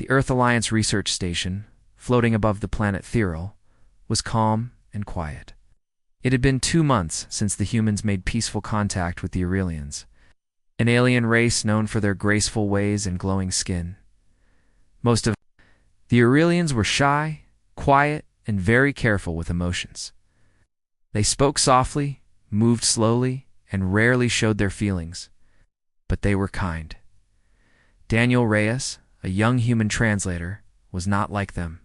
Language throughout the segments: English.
The Earth Alliance research station, floating above the planet Thiril, was calm and quiet. It had been 2 months since the humans made peaceful contact with the Aurelians, an alien race known for their graceful ways and glowing skin. Most of the Aurelians were shy, quiet, and very careful with emotions. They spoke softly, moved slowly, and rarely showed their feelings. But they were kind. Daniel Reyes, a young human translator, was not like them.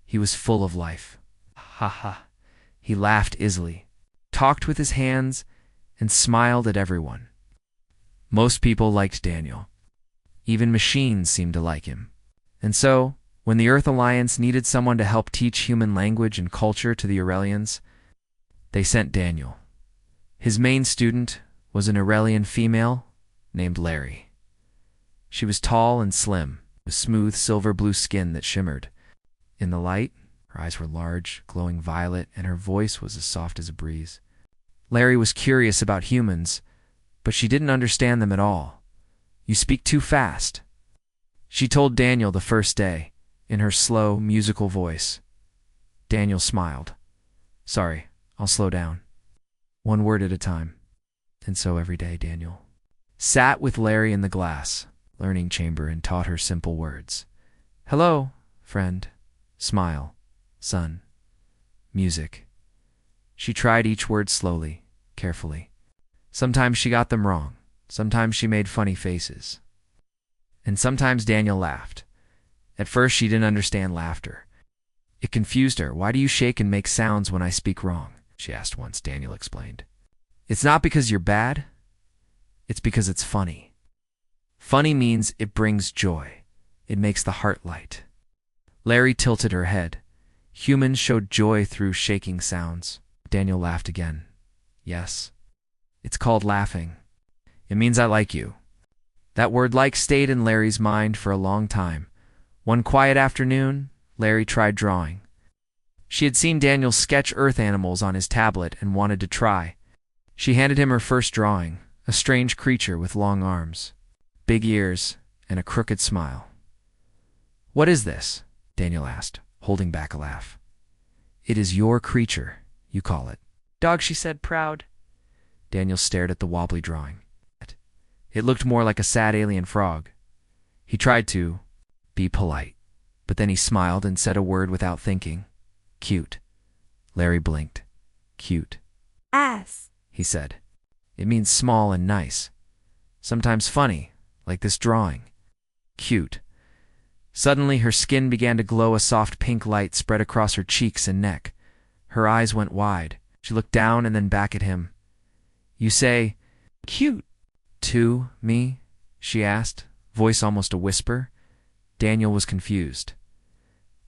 He was full of life. Ha ha. He laughed easily, talked with his hands, and smiled at everyone. Most people liked Daniel. Even machines seemed to like him. And so, when the Earth Alliance needed someone to help teach human language and culture to the Aurelians, they sent Daniel. His main student was an Aurelian female named Larry. She was tall and slim, with smooth silver-blue skin that shimmered. In the light, her eyes were large, glowing violet, and her voice was as soft as a breeze. Larry was curious about humans, but she didn't understand them at all. "You speak too fast," she told Daniel the first day, in her slow, musical voice. Daniel smiled. "Sorry, I'll slow down. One word at a time." And so every day Daniel sat with Larry in the glass learning chamber and taught her simple words. "Hello, friend. Smile. Sun. Music." She tried each word slowly, carefully. Sometimes she got them wrong. Sometimes she made funny faces. And sometimes Daniel laughed. At first she didn't understand laughter. It confused her. "Why do you shake and make sounds when I speak wrong?" she asked once. Daniel explained. "It's not because you're bad. It's because it's funny. Funny means it brings joy. It makes the heart light." Larry tilted her head. Humans showed joy through shaking sounds. Daniel laughed again. "Yes. It's called laughing. It means I like you." That word "like" stayed in Larry's mind for a long time. One quiet afternoon, Larry tried drawing. She had seen Daniel sketch earth animals on his tablet and wanted to try. She handed him her first drawing, a strange creature with long arms, big ears, and a crooked smile. "What is this?" Daniel asked, holding back a laugh. "It is your creature, you call it." "Dog," she said, proud. Daniel stared at the wobbly drawing. It looked more like a sad alien frog. He tried to be polite, but then he smiled and said a word without thinking. "Cute." Larry blinked. "Cute." "Ass," he said. "It means small and nice. Sometimes funny, like this drawing." "Cute." Suddenly her skin began to glow. A soft pink light spread across her cheeks and neck. Her eyes went wide. She looked down and then back at him. "You say, 'cute' to me?" she asked, voice almost a whisper. Daniel was confused.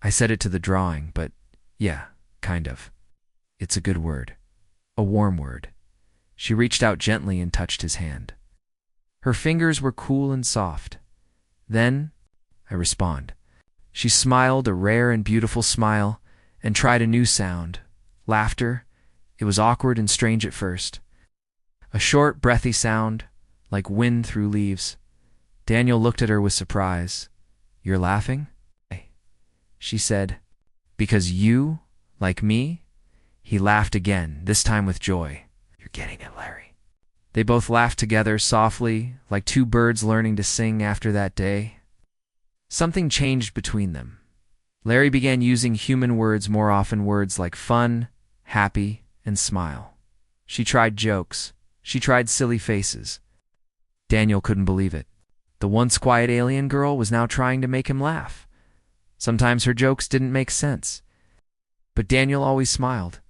"I said it to the drawing, but yeah, kind of. It's a good word. A warm word." She reached out gently and touched his hand. Her fingers were cool and soft. "Then I respond." She smiled, a rare and beautiful smile, and tried a new sound. Laughter. It was awkward and strange at first. A short, breathy sound, like wind through leaves. Daniel looked at her with surprise. "You're laughing?" she said. "Because you, like me?" He laughed again, this time with joy. "You're getting it, Larry." They both laughed together, softly, like two birds learning to sing. After that day, something changed between them. Larry began using human words more often, words like fun, happy, and smile. She tried jokes. She tried silly faces. Daniel couldn't believe it. The once quiet alien girl was now trying to make him laugh. Sometimes her jokes didn't make sense, but Daniel always smiled.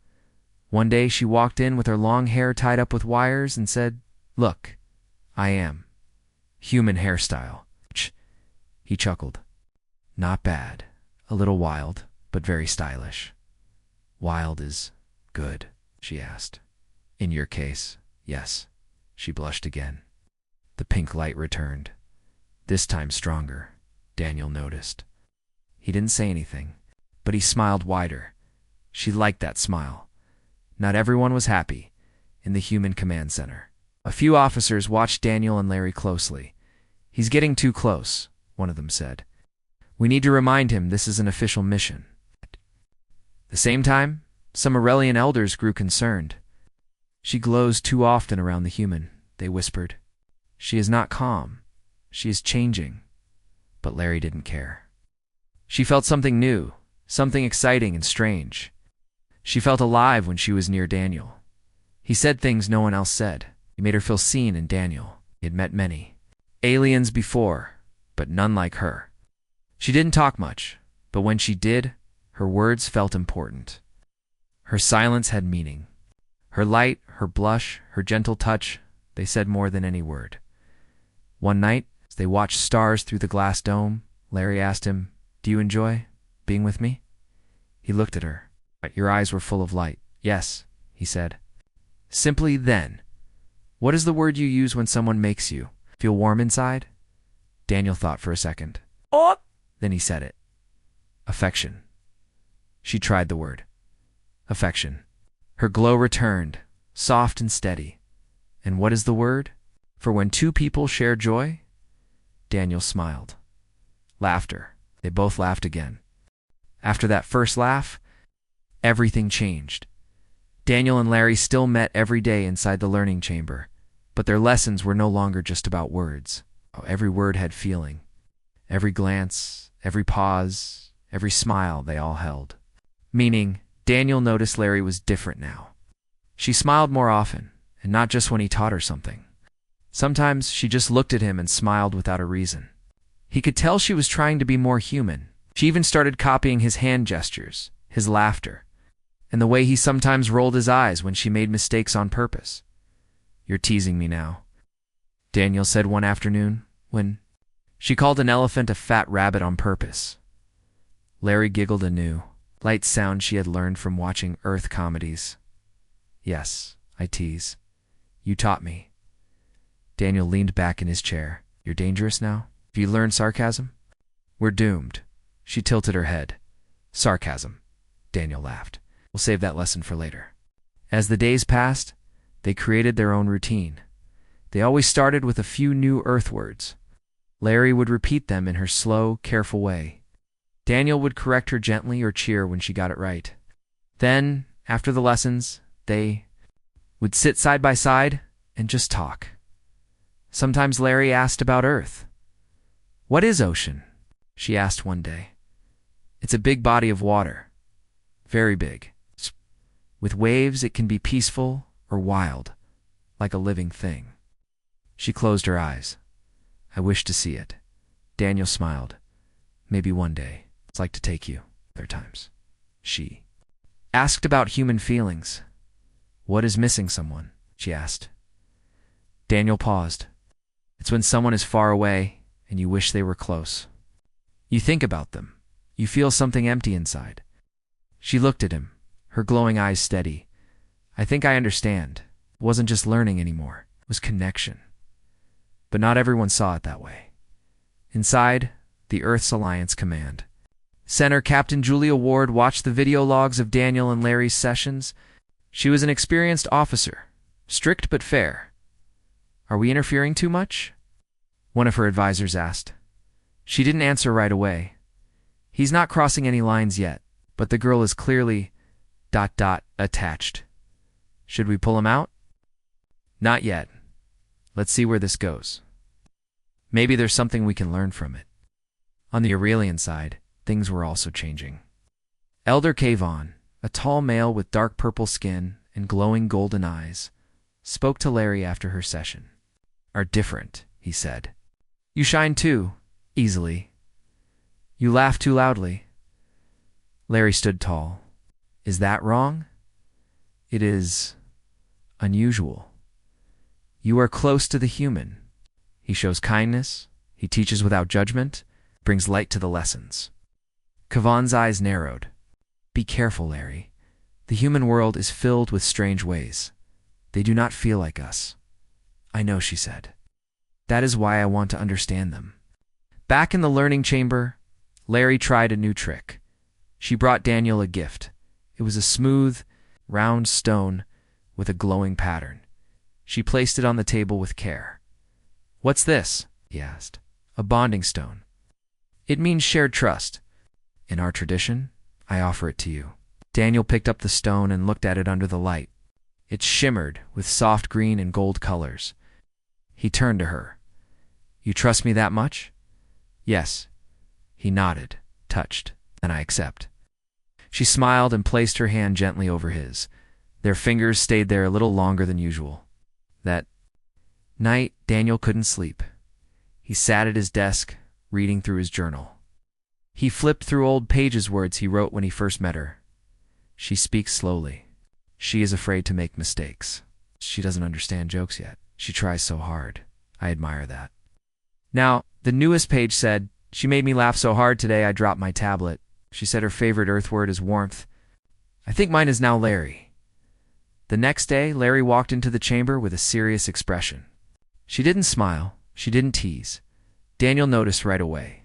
One day she walked in with her long hair tied up with wires and said, "Look, I am. Human hairstyle." He chuckled. "Not bad. A little wild, but very stylish." "Wild is good?" she asked. "In your case, yes." She blushed again. The pink light returned, this time stronger, Daniel noticed. He didn't say anything, but he smiled wider. She liked that smile. Not everyone was happy in the human command center. A few officers watched Daniel and Larry closely. "He's getting too close," one of them said. We need to remind him this is an official mission. At the same time, some Aurelian elders grew concerned. She glows too often around the human, they whispered. She is not calm. She is changing. But Larry didn't care. She felt something new, something exciting and strange. She felt alive when she was near Daniel. He said things no one else said. He made her feel seen in Daniel. He had met many aliens before, but none like her. She didn't talk much, but when she did, her words felt important. Her silence had meaning. Her light, her blush, her gentle touch, they said more than any word. One night, as they watched stars through the glass dome, Larry asked him, "Do you enjoy being with me?" He looked at her. Your eyes were full of light. "Yes," he said. Simply then. What is the word you use when someone makes you feel warm inside? Daniel thought for a second. Oh! Then he said it. Affection. She tried the word. Affection. Her glow returned, soft and steady. And what is the word for when two people share joy? Daniel smiled. Laughter. They both laughed again. After that first laugh, everything changed. Daniel and Larry still met every day inside the learning chamber, but their lessons were no longer just about words. Every word had feeling. Every glance, every pause, every smile they all held. Meaning, Daniel noticed Larry was different now. She smiled more often, and not just when he taught her something. Sometimes she just looked at him and smiled without a reason. He could tell she was trying to be more human. She even started copying his hand gestures, his laughter, and the way he sometimes rolled his eyes when she made mistakes on purpose. "You're teasing me now," Daniel said one afternoon when she called an elephant a fat rabbit on purpose. Larry giggled anew, light sound she had learned from watching Earth comedies. "Yes, I tease. You taught me." Daniel leaned back in his chair. "You're dangerous now? Have you learned sarcasm?" "We're doomed." She tilted her head. "Sarcasm," Daniel laughed. "We'll save that lesson for later." As the days passed, they created their own routine. They always started with a few new Earth words. Larry would repeat them in her slow, careful way. Daniel would correct her gently or cheer when she got it right. Then, after the lessons, they would sit side by side and just talk. Sometimes Larry asked about Earth. "What is ocean?" she asked one day. "It's a big body of water. Very big. With waves, it can be peaceful or wild, like a living thing." She closed her eyes. "I wish to see it." Daniel smiled. "Maybe one day. I'd like to take you. Other times." She asked about human feelings. "What is missing someone?" she asked. Daniel paused. "It's when someone is far away and you wish they were close. You think about them. You feel something empty inside." She looked at him, her glowing eyes steady. "I think I understand. It wasn't just learning anymore. It was connection." But not everyone saw it that way. Inside, the Earth's Alliance Command. Center Captain Julia Ward watched the video logs of Daniel and Larry's sessions. She was an experienced officer, strict but fair. "Are we interfering too much?" one of her advisors asked. She didn't answer right away. "He's not crossing any lines yet, but the girl is clearly ... attached. Should we pull him out?" "Not yet. Let's see where this goes. Maybe there's something we can learn from it." On the Aurelian side, things were also changing. Elder Kayvon, a tall male with dark purple skin and glowing golden eyes, spoke to Larry after her session. "Are different," he said. "You shine too, easily. You laugh too loudly." Larry stood tall. "Is that wrong?" "It is unusual. You are close to the human. He shows kindness, he teaches without judgment, brings light to the lessons." Kavon's eyes narrowed. "Be careful, Larry. The human world is filled with strange ways. They do not feel like us." "I know," she said. "That is why I want to understand them." Back in the learning chamber, Larry tried a new trick. She brought Daniel a gift. It was a smooth, round stone with a glowing pattern. She placed it on the table with care. "What's this?" he asked. "A bonding stone." It means shared trust. In our tradition, I offer it to you. Daniel picked up the stone and looked at it under the light. It shimmered with soft green and gold colors. He turned to her. You trust me that much? Yes. He nodded, touched. Then I accept. She smiled and placed her hand gently over his. Their fingers stayed there a little longer than usual. That night, Daniel couldn't sleep. He sat at his desk, reading through his journal. He flipped through old pages words he wrote when he first met her. She speaks slowly. She is afraid to make mistakes. She doesn't understand jokes yet. She tries so hard. I admire that. Now, the newest page said, she made me laugh so hard today I dropped my tablet. She said her favorite Earth word is warmth. I think mine is now Larry. The next day, Larry walked into the chamber with a serious expression. She didn't smile. She didn't tease. Daniel noticed right away.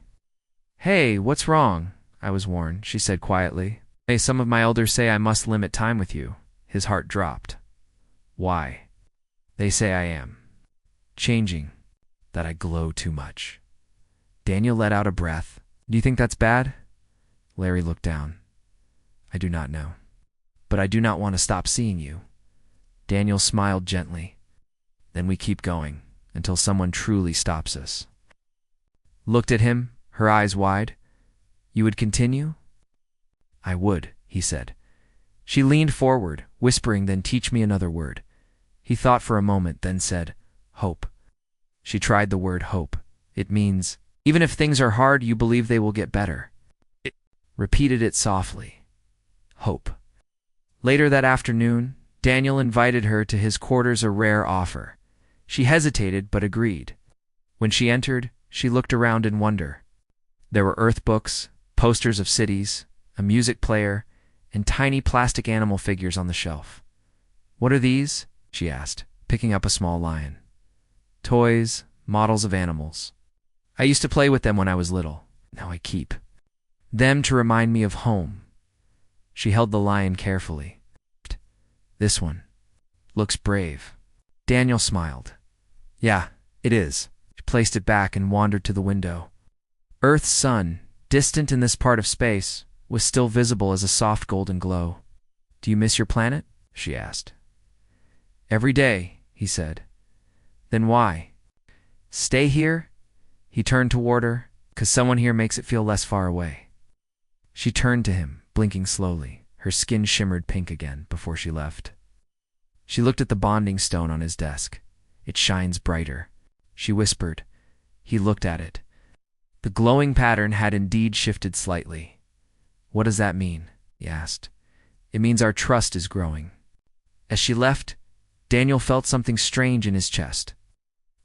Hey, what's wrong? I was warned, she said quietly. Hey, some of my elders say I must limit time with you. His heart dropped. Why? They say I am changing, that I glow too much. Daniel let out a breath. Do you think that's bad? Larry looked down. I do not know. But I do not want to stop seeing you. Daniel smiled gently. Then we keep going, until someone truly stops us. Looked at him, her eyes wide. You would continue? I would, he said. She leaned forward, whispering, then teach me another word. He thought for a moment, then said, hope. She tried the word hope. It means, even if things are hard, you believe they will get better. Repeated it softly. Hope. Later that afternoon, Daniel invited her to his quarters, a rare offer. She hesitated but agreed. When she entered, she looked around in wonder. There were earth books, posters of cities, a music player, and tiny plastic animal figures on the shelf. What are these? She asked, picking up a small lion. Toys, models of animals. I used to play with them when I was little. Now I keep them to remind me of home. She held the lion carefully. This one looks brave. Daniel smiled. Yeah, it is. She placed it back and wandered to the window. Earth's sun, distant in this part of space, was still visible as a soft golden glow. Do you miss your planet? She asked. Every day, he said. Then why? Stay here? He turned toward her, 'cause someone here makes it feel less far away. She turned to him, blinking slowly. Her skin shimmered pink again before she left. She looked at the bonding stone on his desk. It shines brighter. She whispered. He looked at it. The glowing pattern had indeed shifted slightly. What does that mean? He asked. It means our trust is growing. As she left, Daniel felt something strange in his chest.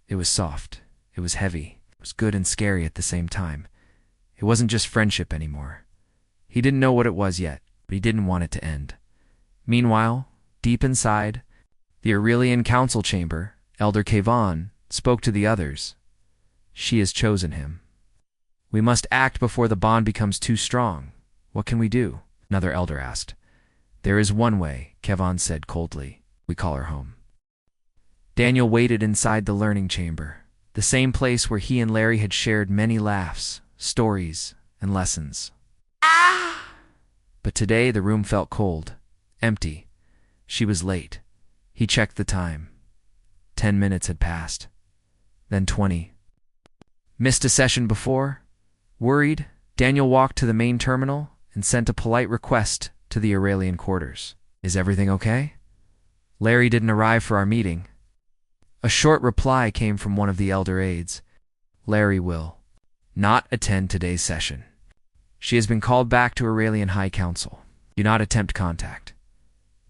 It was soft. It was heavy. It was good and scary at the same time. It wasn't just friendship anymore. He didn't know what it was yet, but he didn't want it to end. Meanwhile, deep inside, the Aurelian council chamber, Elder Kayvon spoke to the others. She has chosen him. We must act before the bond becomes too strong. What can we do? Another elder asked. There is one way, Kayvon said coldly. We call her home. Daniel waited inside the learning chamber, the same place where he and Larry had shared many laughs, stories, and lessons. But today the room felt cold, empty. She was late. He checked the time. 10 minutes had passed. Then 20. Missed a session before? Worried, Daniel walked to the main terminal and sent a polite request to the Aurelian quarters. Is everything okay? Larry didn't arrive for our meeting. A short reply came from one of the elder aides. Larry will not attend today's session. She has been called back to Aurelian High Council. Do not attempt contact.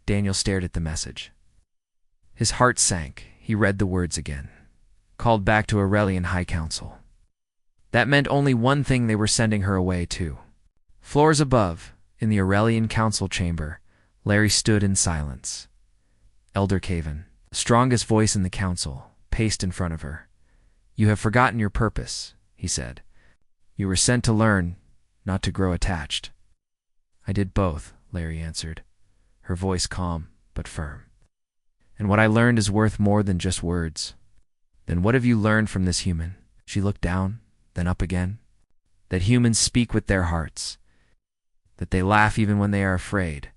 Daniel stared at the message. His heart sank. He read the words again. Called back to Aurelian High Council. That meant only one thing: they were sending her away too. Floors above, in the Aurelian Council chamber, Larry stood in silence. Elder Kayvon, the strongest voice in the council, paced in front of her. You have forgotten your purpose, he said. You were sent to learn, not to grow attached. I did both, Larry answered, her voice calm but firm. And what I learned is worth more than just words. Then what have you learned from this human? She looked down, then up again. that humans speak with their hearts, that they laugh even when they are afraid,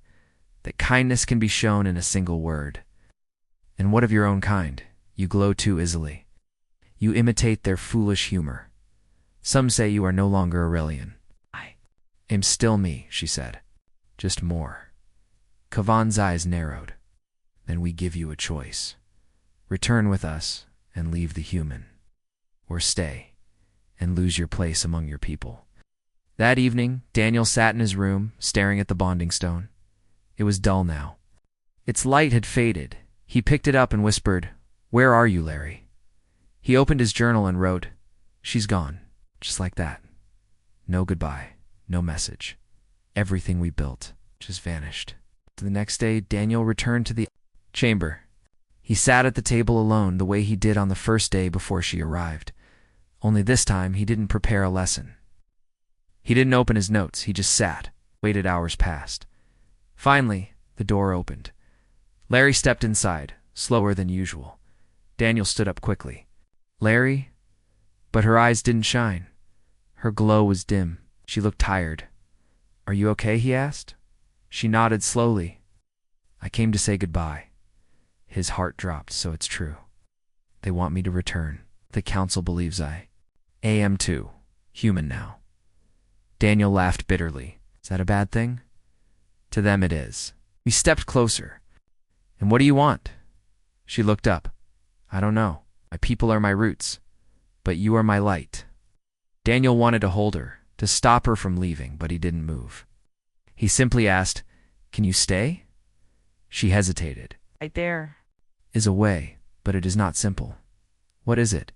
that kindness can be shown in a single word. And what of your own kind? You glow too easily. You imitate their foolish humor. Some say you are no longer Aurelian. I am still me, she said. Just more. Kavan's eyes narrowed. Then we give you a choice. Return with us and leave the human. Or stay and lose your place among your people. That evening, Daniel sat in his room, staring at the bonding stone. It was dull now. Its light had faded. He picked it up and whispered, "Where are you, Larry?" He opened his journal and wrote, "She's gone, just like that. No goodbye, no message. Everything we built just vanished." The next day, Daniel returned to the chamber. He sat at the table alone the way he did on the first day before she arrived. Only this time, he didn't prepare a lesson. He didn't open his notes. He just sat, waited. Hours passed. Finally, the door opened. Larry stepped inside, slower than usual. Daniel stood up quickly. "Larry?" But her eyes didn't shine. Her glow was dim. She looked tired. "Are you okay?" he asked. She nodded slowly. "I came to say goodbye." His heart dropped, so it's true. They want me to return. The council believes I am too human now. Daniel laughed bitterly. "Is that a bad thing?" "To them it is." We stepped closer. "And what do you want?" She looked up. "I don't know. My people are my roots. But you are my light." Daniel wanted to hold her, to stop her from leaving, but he didn't move. He simply asked, "Can you stay?" She hesitated. "I dare." "Is a way, but it is not simple." "What is it?"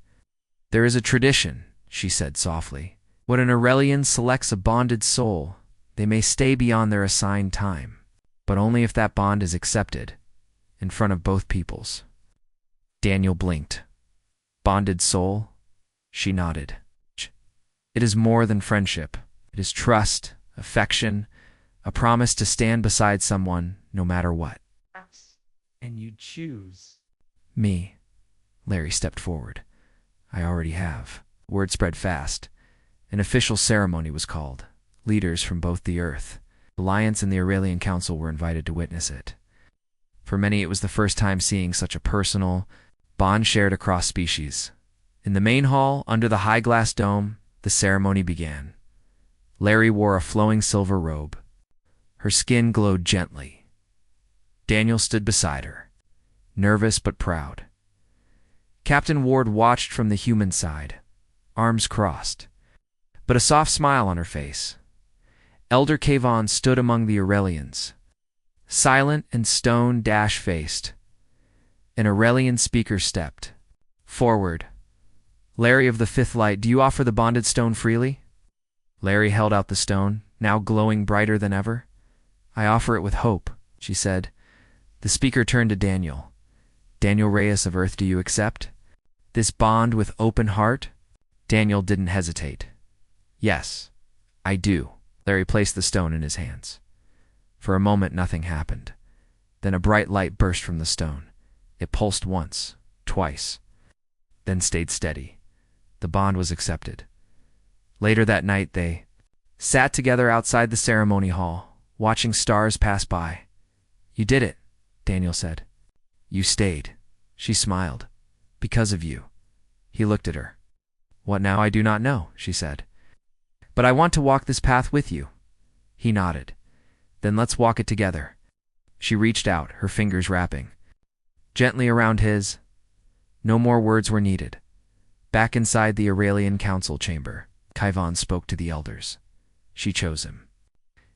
"There is a tradition," she said softly. "When an Aurelian selects a bonded soul, they may stay beyond their assigned time, but only if that bond is accepted, in front of both peoples." Daniel blinked. "Bonded soul?" She nodded. "It is more than friendship. It is trust, affection, a promise to stand beside someone no matter what." "And you choose?" "Me." Larry stepped forward. "I already have." Word spread fast. An official ceremony was called. Leaders from both the Earth, Alliance, and the Aurelian Council were invited to witness it. For many, it was the first time seeing such a personal bond shared across species. In the main hall, under the high glass dome, the ceremony began. Larry wore a flowing silver robe. Her skin glowed gently. Daniel stood beside her, nervous but proud. Captain Ward watched from the human side, arms crossed, but a soft smile on her face. Elder Kavan stood among the Aurelians, silent and stone-faced. An Aurelian speaker stepped forward. "Larry of the Fifth Light, do you offer the bonded stone freely?" Larry held out the stone, now glowing brighter than ever. "I offer it with hope," she said. The speaker turned to Daniel. "Daniel Reyes of Earth, do you accept this bond with open heart?" Daniel didn't hesitate. "Yes, I do." Larry placed the stone in his hands. For a moment, nothing happened. Then a bright light burst from the stone. It pulsed once, twice, then stayed steady. The bond was accepted. Later that night, they sat together outside the ceremony hall, watching stars pass by. "You did it," Daniel said. "You stayed." She smiled. "Because of you." He looked at her. "What now? I do not know," she said. "But I want to walk this path with you." He nodded. "Then let's walk it together." She reached out, her fingers wrapping gently around his. No more words were needed. Back inside the Aurelian Council chamber, Kaivan spoke to the elders. She chose him.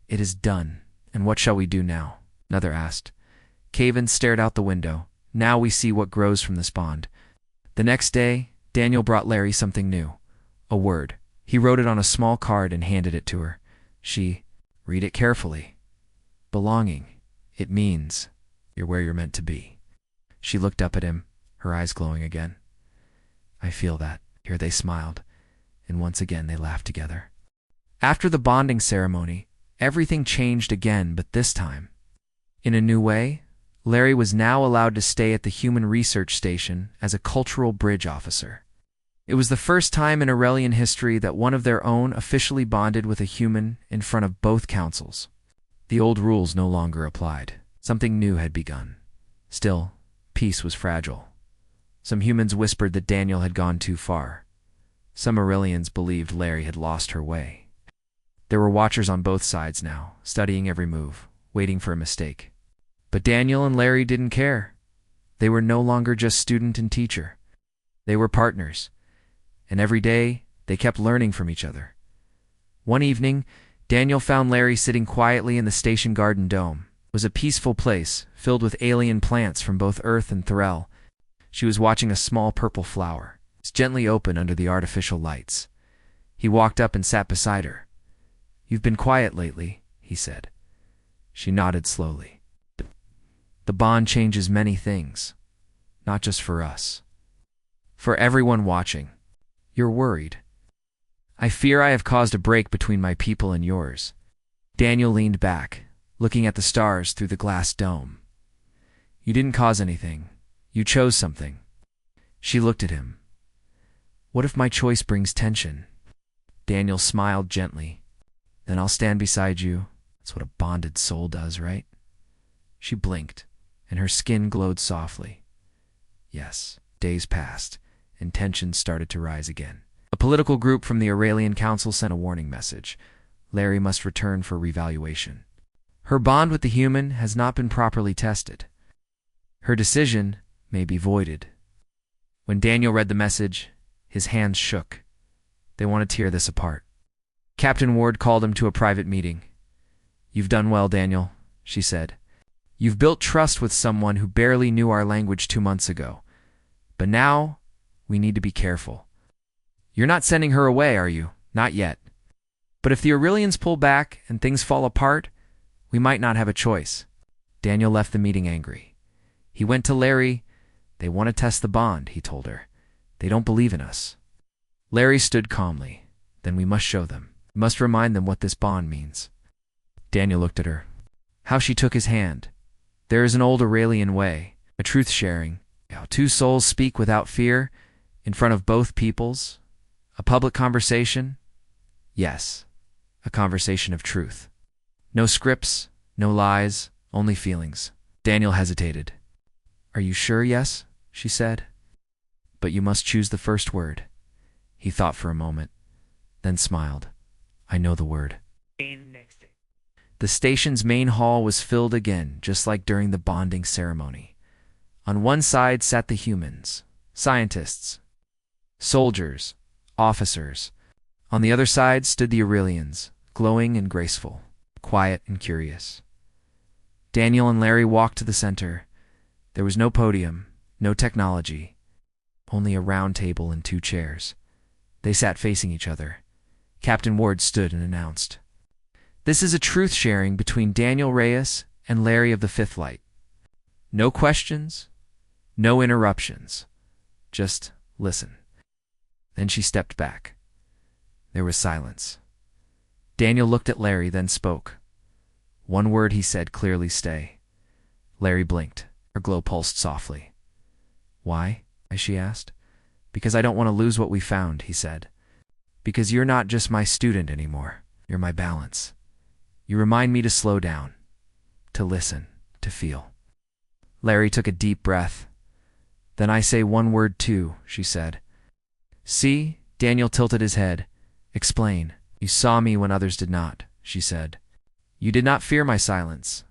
"It is done, and what shall we do now?" another asked. Kavan stared out the window. "Now we see what grows from this bond." The next day, Daniel brought Larry something new. A word. He wrote it on a small card and handed it to her. She read it carefully. "Belonging. It means you're where you're meant to be." She looked up at him, her eyes glowing again. "I feel that." Here they smiled, and once again they laughed together. After the bonding ceremony, everything changed again, but this time, in a new way. Larry was now allowed to stay at the Human Research Station as a cultural bridge officer. It was the first time in Aurelian history that one of their own officially bonded with a human in front of both councils. The old rules no longer applied. Something new had begun. Still, peace was fragile. Some humans whispered that Daniel had gone too far. Some Aurelians believed Larry had lost her way. There were watchers on both sides now, studying every move, waiting for a mistake. But Daniel and Larry didn't care. They were no longer just student and teacher. They were partners. And every day, they kept learning from each other. One evening, Daniel found Larry sitting quietly in the station garden dome. It was a peaceful place, filled with alien plants from both Earth and Thorell. She was watching a small purple flower. It was gently open under the artificial lights. He walked up and sat beside her. "You've been quiet lately," he said. She nodded slowly. "The bond changes many things, not just for us. For everyone watching. You're worried. I fear I have caused a break between my people and yours." Daniel leaned back, looking at the stars through the glass dome. "You didn't cause anything. You chose something." She looked at him. "What if my choice brings tension?" Daniel smiled gently. "Then I'll stand beside you. That's what a bonded soul does, right?" She blinked, and her skin glowed softly. Yes, days passed, and tensions started to rise again. A political group from the Aurelian Council sent a warning message. Larry must return for revaluation. Her bond with the human has not been properly tested. Her decision may be voided. When Daniel read the message, his hands shook. They wanted to tear this apart. Captain Ward called him to a private meeting. "You've done well, Daniel," she said. "You've built trust with someone who barely knew our language 2 months ago. But now, we need to be careful. You're not sending her away, are you? Not yet. But if the Aurelians pull back and things fall apart, we might not have a choice." Daniel left the meeting angry. He went to Larry. "They want to test the bond," he told her. "They don't believe in us." Larry stood calmly. "Then we must show them. We must remind them what this bond means." Daniel looked at her. How she took his hand. There is an old Aurelian way, a truth-sharing, how 2 souls speak without fear, in front of both peoples. A public conversation. Yes, a conversation of truth. No scripts, no lies, only feelings. Daniel hesitated. "Are you sure, yes?" she said. "But you must choose the first word." He thought for a moment, then smiled. "I know the word." The station's main hall was filled again, just like during the bonding ceremony. On one side sat the humans, scientists, soldiers, officers. On the other side stood the Aurelians, glowing and graceful, quiet and curious. Daniel and Larry walked to the center. There was no podium, no technology, only a round table and 2 chairs. They sat facing each other. Captain Ward stood and announced, "This is a truth-sharing between Daniel Reyes and Larry of the Fifth Light. No questions, no interruptions. Just listen." Then she stepped back. There was silence. Daniel looked at Larry, then spoke. One word he said clearly, "Stay." Larry blinked. Her glow pulsed softly. "Why?" she asked. "Because I don't want to lose what we found," he said. "Because you're not just my student anymore. You're my balance. You remind me to slow down, to listen, to feel." Larry took a deep breath. "Then I say one word too," she said. "See?" Daniel tilted his head. "Explain." "You saw me when others did not," she said. "You did not fear my silence.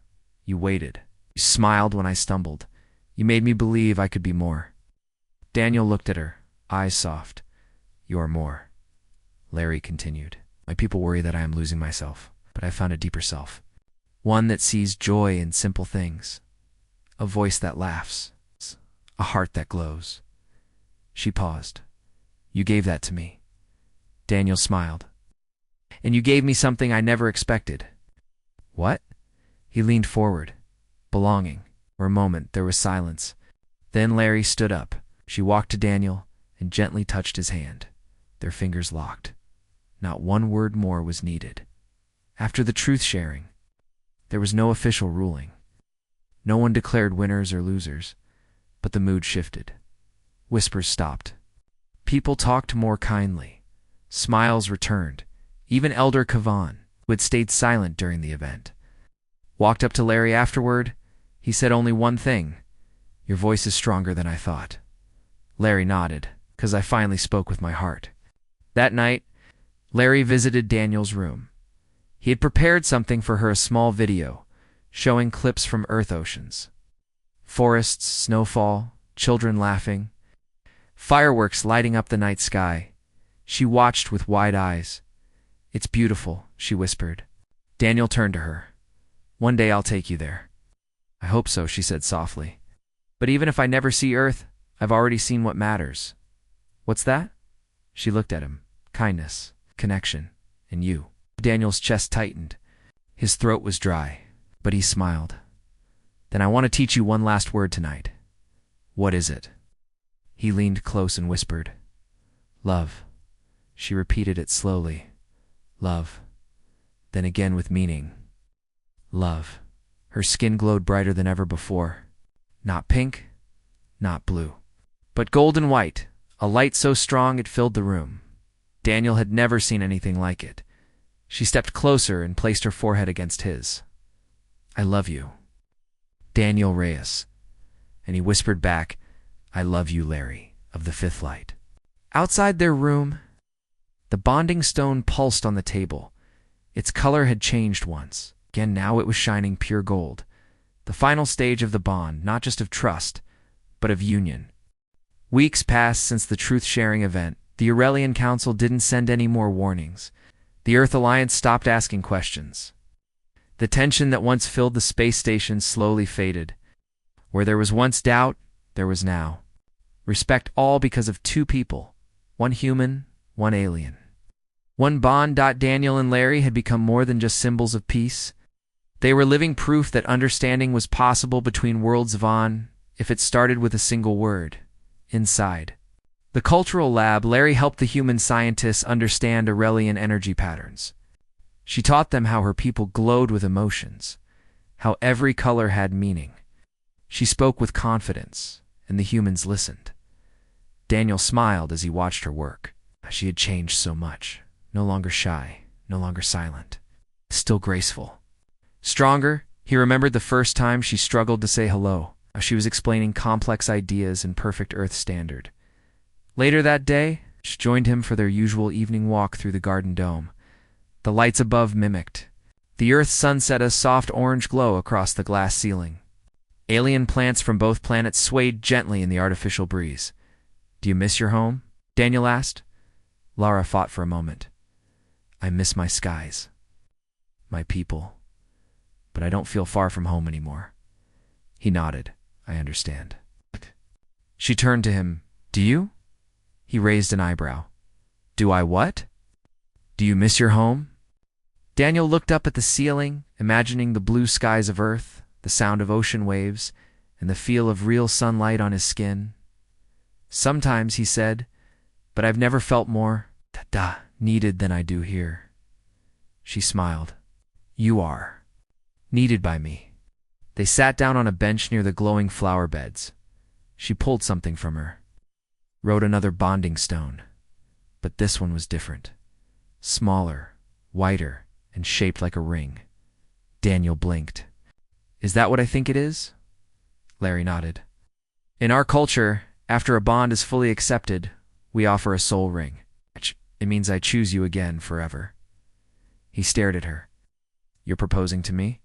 You waited. You smiled when I stumbled. You made me believe I could be more." Daniel looked at her, eyes soft. "You are more." Larry continued. "My people worry that I am losing myself, but I found a deeper self. One that sees joy in simple things. A voice that laughs. A heart that glows." She paused. "You gave that to me." Daniel smiled. "And you gave me something I never expected." "What?" He leaned forward. "Belonging." For a moment there was silence. Then Larry stood up. She walked to Daniel and gently touched his hand. Their fingers locked. Not one word more was needed. After the truth-sharing, there was no official ruling. No one declared winners or losers, but the mood shifted. Whispers stopped. People talked more kindly. Smiles returned. Even Elder Kavan, who had stayed silent during the event, walked up to Larry afterward. He said only one thing: "Your voice is stronger than I thought." Larry nodded, because I finally spoke with my heart. That night, Larry visited Daniel's room. He had prepared something for her, a small video, showing clips from Earth oceans. Forests, snowfall, children laughing, fireworks lighting up the night sky. She watched with wide eyes. "It's beautiful," she whispered. Daniel turned to her. "One day I'll take you there." "I hope so," she said softly. "But even if I never see Earth, I've already seen what matters." "What's that?" She looked at him. "Kindness, connection, and you." Daniel's chest tightened. His throat was dry, but he smiled. "Then I want to teach you one last word tonight." "What is it?" He leaned close and whispered. "Love." She repeated it slowly. "Love." Then again with meaning. "Love." Her skin glowed brighter than ever before. Not pink, not blue, but golden white, a light so strong it filled the room. Daniel had never seen anything like it. She stepped closer and placed her forehead against his. "I love you, Daniel Reyes." And he whispered back, "I love you, Larry, of the Fifth Light." Outside their room, the bonding stone pulsed on the table. Its color had changed once. Again, now it was shining pure gold. The final stage of the bond, not just of trust, but of union. Weeks passed since the truth-sharing event. The Aurelian Council didn't send any more warnings. The Earth Alliance stopped asking questions. The tension that once filled the space station slowly faded. Where there was once doubt, there was now respect, all because of two people, one human, one alien. One bond. Daniel and Larry had become more than just symbols of peace. They were living proof that understanding was possible between worlds Vaughn, if it started with a single word: inside. The cultural lab, Larry helped the human scientists understand Aurelian energy patterns. She taught them how her people glowed with emotions, how every color had meaning. She spoke with confidence, and the humans listened. Daniel smiled as he watched her work. She had changed so much. No longer shy, no longer silent, still graceful. Stronger. He remembered the first time she struggled to say hello. She was explaining complex ideas in perfect Earth standard. Later that day, she joined him for their usual evening walk through the garden dome. The lights above mimicked the Earth's sunset, a soft orange glow across the glass ceiling. Alien plants from both planets swayed gently in the artificial breeze. "Do you miss your home?" Daniel asked. Lara fought for a moment. "I miss my skies, my people, but I don't feel far from home anymore." He nodded. "I understand." She turned to him. "Do you?" He raised an eyebrow. "Do I what?" "Do you miss your home?" Daniel looked up at the ceiling, imagining the blue skies of Earth, the sound of ocean waves, and the feel of real sunlight on his skin. "Sometimes," he said, "but I've never felt more needed than I do here." She smiled. "You are needed by me." They sat down on a bench near the glowing flower beds. She pulled something from her. Wrote another bonding stone. But this one was different. Smaller, whiter, and shaped like a ring. Daniel blinked. "Is that what I think it is?" Larry nodded. "In our culture, after a bond is fully accepted, we offer a soul ring. It means I choose you again forever." He stared at her. "You're proposing to me?"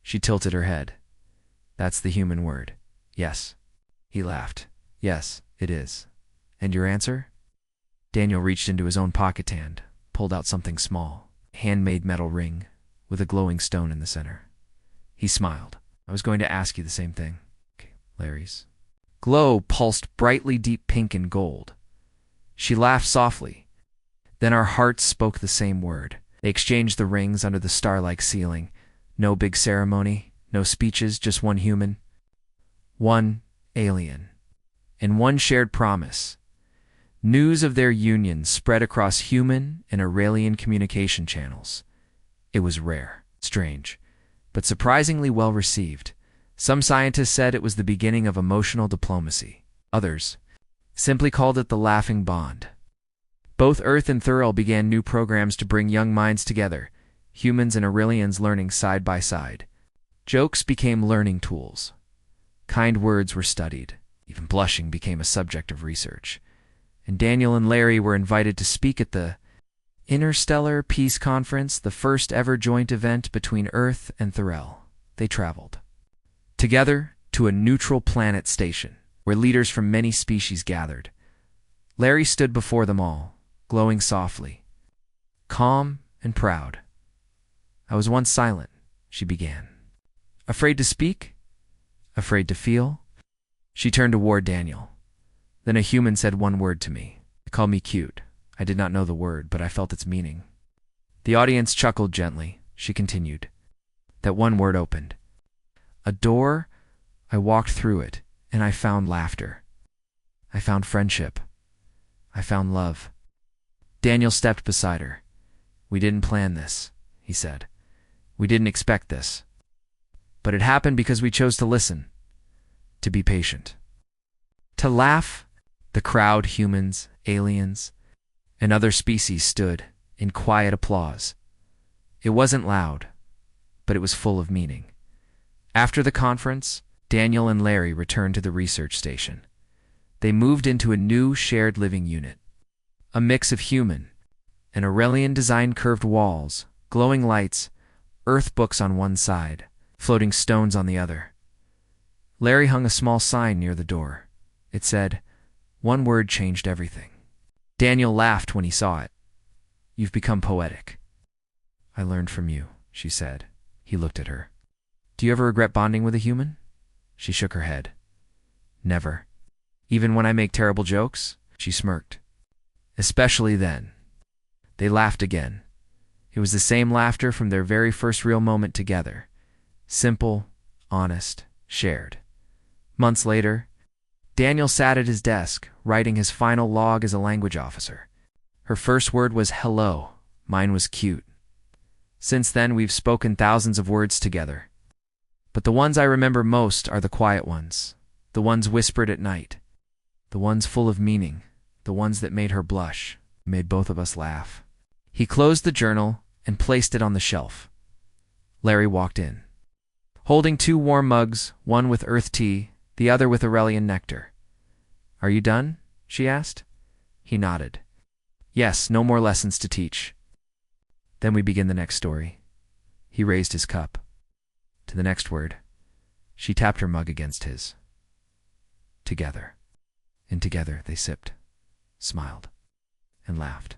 She tilted her head. "That's the human word. Yes." He laughed. "Yes, it is. And your answer?" Daniel reached into his own pocket hand, pulled out something small, a handmade metal ring with a glowing stone in the center. He smiled. "I was going to ask you the same thing." Larry's glow pulsed brightly deep pink and gold. She laughed softly. Then our hearts spoke the same word. They exchanged the rings under the star-like ceiling. No big ceremony, no speeches, just one human, one alien, and one shared promise. News of their union spread across human and Aurelian communication channels. It was rare, strange, but surprisingly well received. Some scientists said it was the beginning of emotional diplomacy. Others, simply called it the Laughing Bond. Both Earth and Thurl began new programs to bring young minds together, humans and Aurelians learning side by side. Jokes became learning tools. Kind words were studied. Even blushing became a subject of research. And Daniel and Larry were invited to speak at the Interstellar Peace Conference, the first ever joint event between Earth and Thurl. They traveled together to a neutral planet station, where leaders from many species gathered. Larry stood before them all, glowing softly, calm and proud. "I was once silent," she began. "Afraid to speak? Afraid to feel?" She turned toward Daniel. "Then a human said one word to me. They called me cute. I did not know the word, but I felt its meaning." The audience chuckled gently. She continued. "That one word opened a door. I walked through it, and I found laughter. I found friendship. I found love." Daniel stepped beside her. "We didn't plan this," he said. "We didn't expect this. But it happened because we chose to listen, to be patient, to laugh." The crowd, humans, aliens, and other species stood in quiet applause. It wasn't loud, but it was full of meaning. After the conference, Daniel and Larry returned to the research station. They moved into a new shared living unit, a mix of human and Aurelian-designed curved walls, glowing lights, earth books on one side, floating stones on the other. Larry hung a small sign near the door. It said, "One word changed everything." Daniel laughed when he saw it. "You've become poetic." "I learned from you," she said. He looked at her. "Do you ever regret bonding with a human?" She shook her head. "Never. Even when I make terrible jokes?" She smirked. "Especially then." They laughed again. It was the same laughter from their very first real moment together. Simple, honest, shared. Months later, Daniel sat at his desk, writing his final log as a language officer. Her first word was hello. Mine was cute. Since then, we've spoken thousands of words together. But the ones I remember most are the quiet ones, the ones whispered at night, the ones full of meaning, the ones that made her blush, made both of us laugh. He closed the journal and placed it on the shelf. Larry walked in, holding 2 warm mugs, one with earth tea, the other with Aurelian nectar. "Are you done?" she asked. He nodded. "Yes, no more lessons to teach." "Then we begin the next story." He raised his cup to the next word. She tapped her mug against his. "Together." And together they sipped, smiled, and laughed.